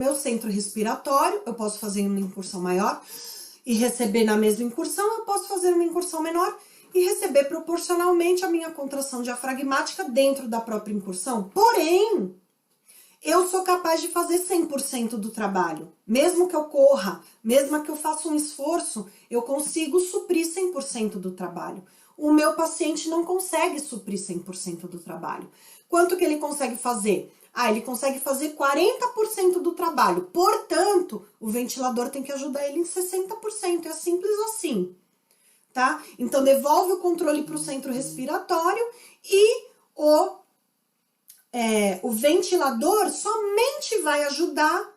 meu centro respiratório, eu posso fazer uma incursão maior e receber na mesma incursão, eu posso fazer uma incursão menor e receber proporcionalmente a minha contração diafragmática dentro da própria incursão. Porém, eu sou capaz de fazer 100% do trabalho. Mesmo que eu corra, mesmo que eu faça um esforço, eu consigo suprir 100% do trabalho. O meu paciente não consegue suprir 100% do trabalho. Quanto que ele consegue fazer? Ele consegue fazer 40% do trabalho. Portanto, o ventilador tem que ajudar ele em 60%. É simples assim, tá? Então, devolve o controle para o centro respiratório e o ventilador somente vai ajudar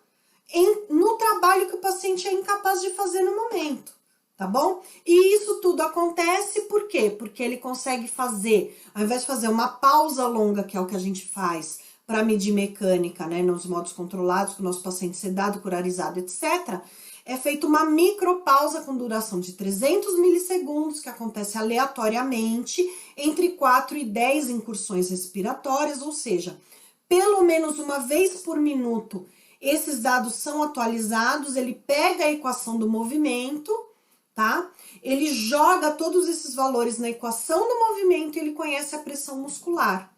no trabalho que o paciente é incapaz de fazer no momento, tá bom? E isso tudo acontece por quê? Porque ele consegue fazer, ao invés de fazer uma pausa longa, que é o que a gente faz para medir mecânica, né, nos modos controlados, com o nosso paciente sedado, curarizado, etc., é feita uma micropausa com duração de 300 milissegundos, que acontece aleatoriamente, entre 4 e 10 incursões respiratórias, ou seja, pelo menos uma vez por minuto, esses dados são atualizados, ele pega a equação do movimento, tá? Ele joga todos esses valores na equação do movimento e ele conhece a pressão muscular.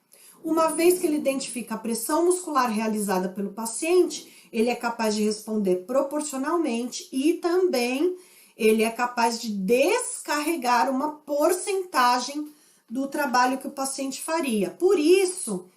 Uma vez que ele identifica a pressão muscular realizada pelo paciente, ele é capaz de responder proporcionalmente e também ele é capaz de descarregar uma porcentagem do trabalho que o paciente faria. Por isso,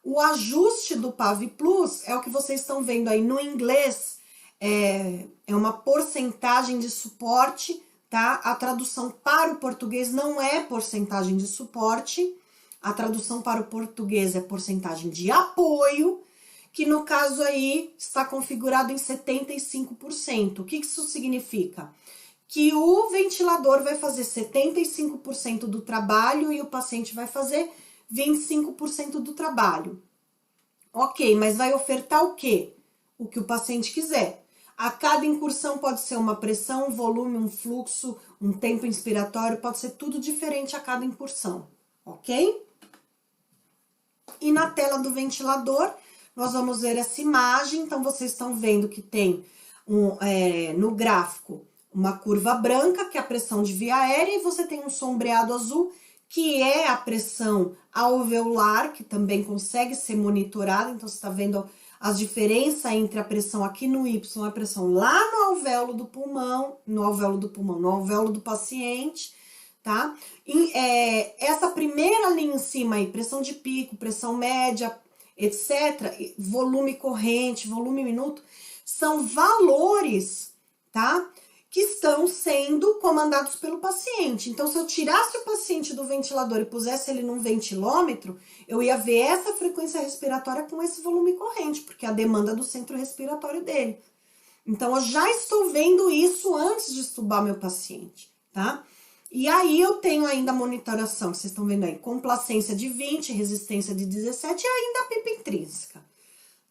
o ajuste do PAV Plus é o que vocês estão vendo aí no inglês, é uma porcentagem de suporte, tá? A tradução para o português não é porcentagem de suporte, a tradução para o português é porcentagem de apoio, que no caso aí está configurado em 75%. O que isso significa? Que o ventilador vai fazer 75% do trabalho e o paciente vai fazer 25% do trabalho. Ok, mas vai ofertar o quê? O que o paciente quiser. A cada incursão pode ser uma pressão, um volume, um fluxo, um tempo inspiratório, pode ser tudo diferente a cada incursão, ok? E na tela do ventilador, nós vamos ver essa imagem. Então, vocês estão vendo que tem no gráfico uma curva branca, que é a pressão de via aérea, e você tem um sombreado azul, que é a pressão alveolar, que também consegue ser monitorada. Então, você está vendo as diferenças entre a pressão aqui no Y, a pressão lá no alvéolo do pulmão, no alvéolo do paciente, tá? E, essa primeira linha em cima aí, pressão de pico, pressão média, etc., volume corrente, volume minuto, são valores, tá? Que estão sendo comandados pelo paciente. Então, se eu tirasse o paciente do ventilador e pusesse ele num ventilômetro, eu ia ver essa frequência respiratória com esse volume corrente, porque é a demanda do centro respiratório dele. Então, eu já estou vendo isso antes de estubar meu paciente, tá? E aí, eu tenho ainda a monitoração, que vocês estão vendo aí, complacência de 20, resistência de 17 e ainda a PIP intrínseca,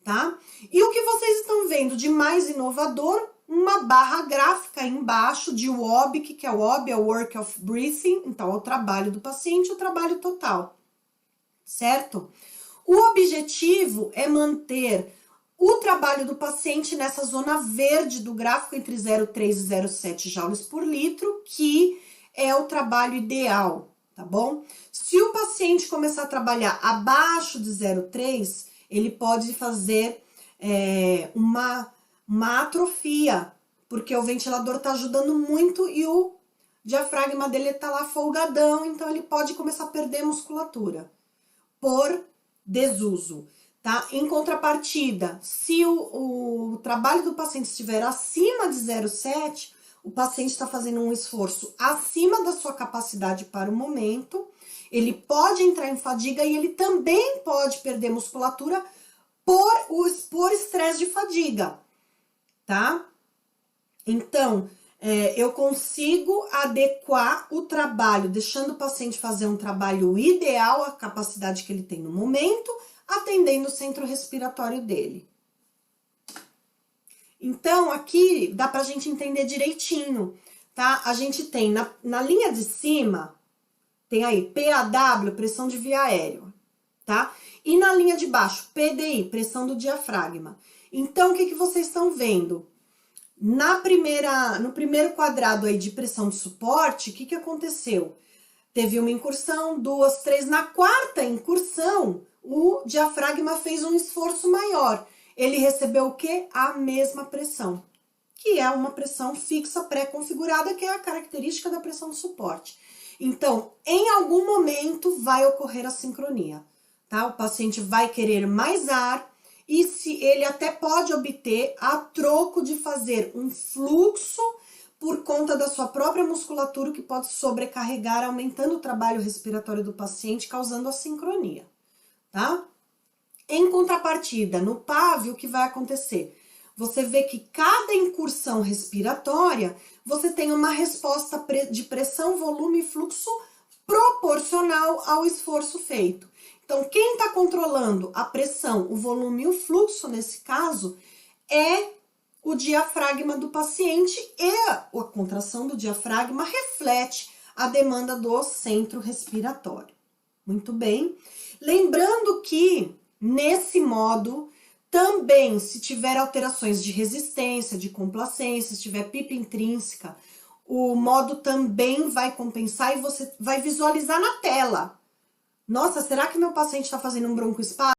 tá? E o que vocês estão vendo de mais inovador, uma barra gráfica embaixo de WOB, que é o WOB, é o Work of Breathing, então é o trabalho do paciente, o trabalho total, certo? O objetivo é manter o trabalho do paciente nessa zona verde do gráfico entre 0,3 e 0,7 joules por litro, que é o trabalho ideal, tá bom? Se o paciente começar a trabalhar abaixo de 0,3, ele pode fazer uma atrofia, porque o ventilador tá ajudando muito e o diafragma dele tá lá folgadão, então ele pode começar a perder musculatura por desuso, tá? Em contrapartida, se o trabalho do paciente estiver acima de 0,7, o paciente está fazendo um esforço acima da sua capacidade para o momento, ele pode entrar em fadiga e ele também pode perder musculatura por estresse de fadiga, tá? Então, eu consigo adequar o trabalho, deixando o paciente fazer um trabalho ideal, a capacidade que ele tem no momento, atendendo o centro respiratório dele. Então, aqui dá pra gente entender direitinho, tá? A gente tem na linha de cima, tem aí PAW, pressão de via aérea, tá? E na linha de baixo, PDI, pressão do diafragma. Então, o que vocês estão vendo? No primeiro quadrado aí de pressão de suporte, o que aconteceu? Teve uma incursão, duas, três. Na quarta incursão, o diafragma fez um esforço maior. Ele recebeu o quê? A mesma pressão, que é uma pressão fixa pré-configurada, que é a característica da pressão de suporte. Então, em algum momento vai ocorrer a sincronia, tá? O paciente vai querer mais ar e se ele até pode obter a troco de fazer um fluxo por conta da sua própria musculatura, que pode sobrecarregar, aumentando o trabalho respiratório do paciente, causando a sincronia, tá? Em contrapartida, no PAV, o que vai acontecer? Você vê que cada incursão respiratória, você tem uma resposta de pressão, volume e fluxo proporcional ao esforço feito. Então, quem está controlando a pressão, o volume e o fluxo, nesse caso, é o diafragma do paciente, e a contração do diafragma reflete a demanda do centro respiratório. Muito bem. Lembrando que, nesse modo, também, se tiver alterações de resistência, de complacência, se tiver PIP intrínseca, o modo também vai compensar e você vai visualizar na tela. Nossa, será que meu paciente está fazendo um broncoespasmo?